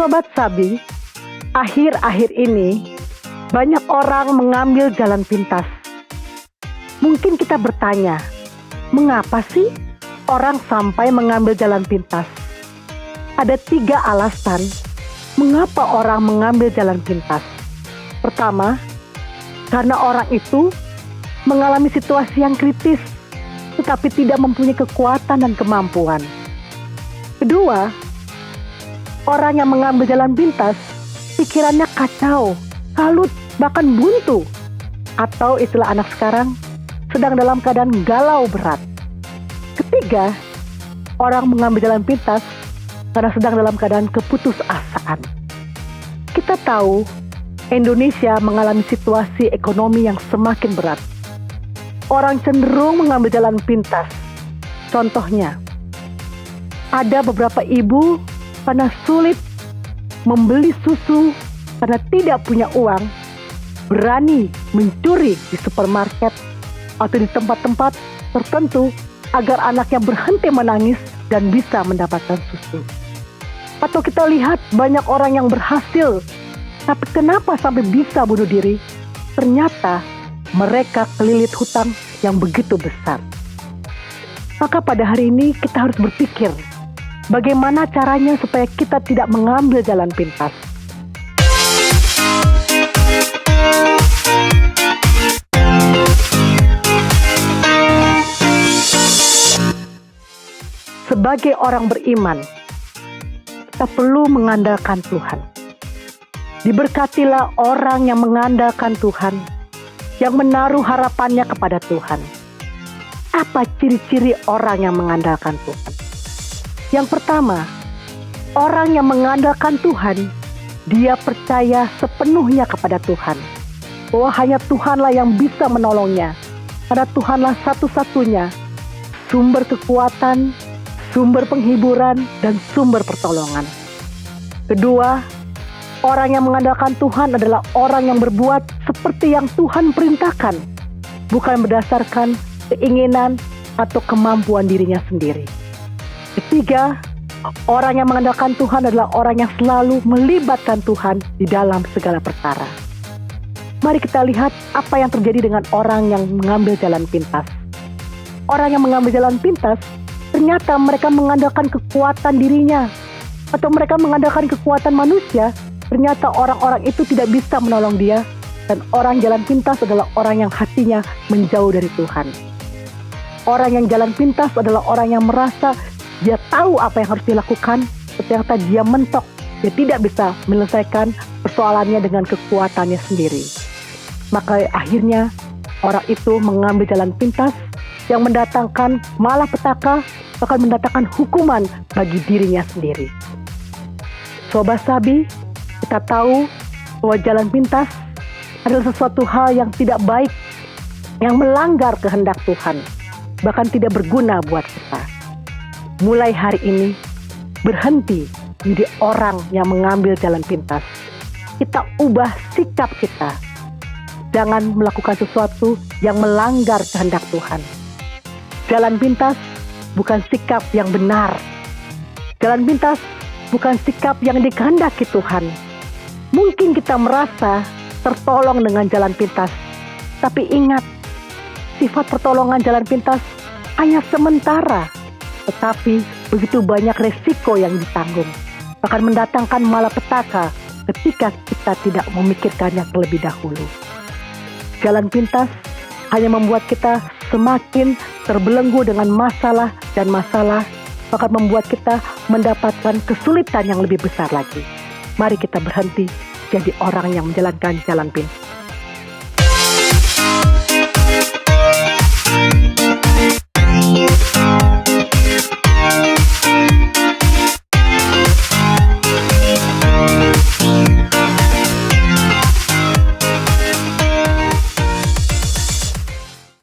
Sobat Sabi, akhir-akhir ini banyak orang mengambil jalan pintas. Mungkin kita bertanya, mengapa sih orang sampai mengambil jalan pintas? Ada 3 alasan mengapa orang mengambil jalan pintas. Pertama, karena orang itu mengalami situasi yang kritis, tetapi tidak mempunyai kekuatan dan kemampuan. Kedua, orang yang mengambil jalan pintas, pikirannya kacau, kalut, bahkan buntu. Atau istilah anak sekarang, sedang dalam keadaan galau berat. Ketiga, orang mengambil jalan pintas karena sedang dalam keadaan keputusasaan. Kita tahu Indonesia mengalami situasi ekonomi yang semakin berat. Orang cenderung mengambil jalan pintas. Contohnya, ada beberapa ibu karena sulit membeli susu karena tidak punya uang, berani mencuri di supermarket atau di tempat-tempat tertentu agar anaknya berhenti menangis dan bisa mendapatkan susu. Atau kita lihat banyak orang yang berhasil, tapi kenapa sampai bisa bunuh diri? Ternyata mereka kelilit hutang yang begitu besar. Maka pada hari ini kita harus berpikir, bagaimana caranya supaya kita tidak mengambil jalan pintas. Sebagai orang beriman, kita perlu mengandalkan Tuhan. Diberkatilah orang yang mengandalkan Tuhan, yang menaruh harapannya kepada Tuhan. Apa ciri-ciri orang yang mengandalkan Tuhan? Yang pertama, orang yang mengandalkan Tuhan, dia percaya sepenuhnya kepada Tuhan, bahwa hanya Tuhanlah yang bisa menolongnya, karena Tuhanlah satu-satunya sumber kekuatan, sumber penghiburan, dan sumber pertolongan. Kedua, orang yang mengandalkan Tuhan adalah orang yang berbuat seperti yang Tuhan perintahkan, bukan berdasarkan keinginan atau kemampuan dirinya sendiri. Ketiga, orang yang mengandalkan Tuhan adalah orang yang selalu melibatkan Tuhan di dalam segala perkara. Mari kita lihat apa yang terjadi dengan orang yang mengambil jalan pintas. Orang yang mengambil jalan pintas, ternyata mereka mengandalkan kekuatan dirinya, atau mereka mengandalkan kekuatan manusia. Ternyata orang-orang itu tidak bisa menolong dia, dan orang jalan pintas adalah orang yang hatinya menjauh dari Tuhan. Orang yang jalan pintas adalah orang yang merasa dia tahu apa yang harus dilakukan, ternyata dia mentok, dia tidak bisa menyelesaikan persoalannya dengan kekuatannya sendiri. Maka akhirnya orang itu mengambil jalan pintas yang mendatangkan malapetaka, bahkan mendatangkan hukuman bagi dirinya sendiri. Sobat Sabi, kita tahu bahwa jalan pintas adalah sesuatu hal yang tidak baik, yang melanggar kehendak Tuhan, bahkan tidak berguna buat kita. Mulai hari ini, berhenti menjadi orang yang mengambil jalan pintas. Kita ubah sikap kita. Jangan melakukan sesuatu yang melanggar kehendak Tuhan. Jalan pintas bukan sikap yang benar. Jalan pintas bukan sikap yang dikehendaki Tuhan. Mungkin kita merasa tertolong dengan jalan pintas, tapi ingat, sifat pertolongan jalan pintas hanya sementara, tetapi begitu banyak resiko yang ditanggung, bahkan mendatangkan malapetaka ketika kita tidak memikirkannya terlebih dahulu. Jalan pintas hanya membuat kita semakin terbelenggu dengan masalah dan masalah, bahkan membuat kita mendapatkan kesulitan yang lebih besar lagi. Mari kita berhenti jadi orang yang menjalankan jalan pintas.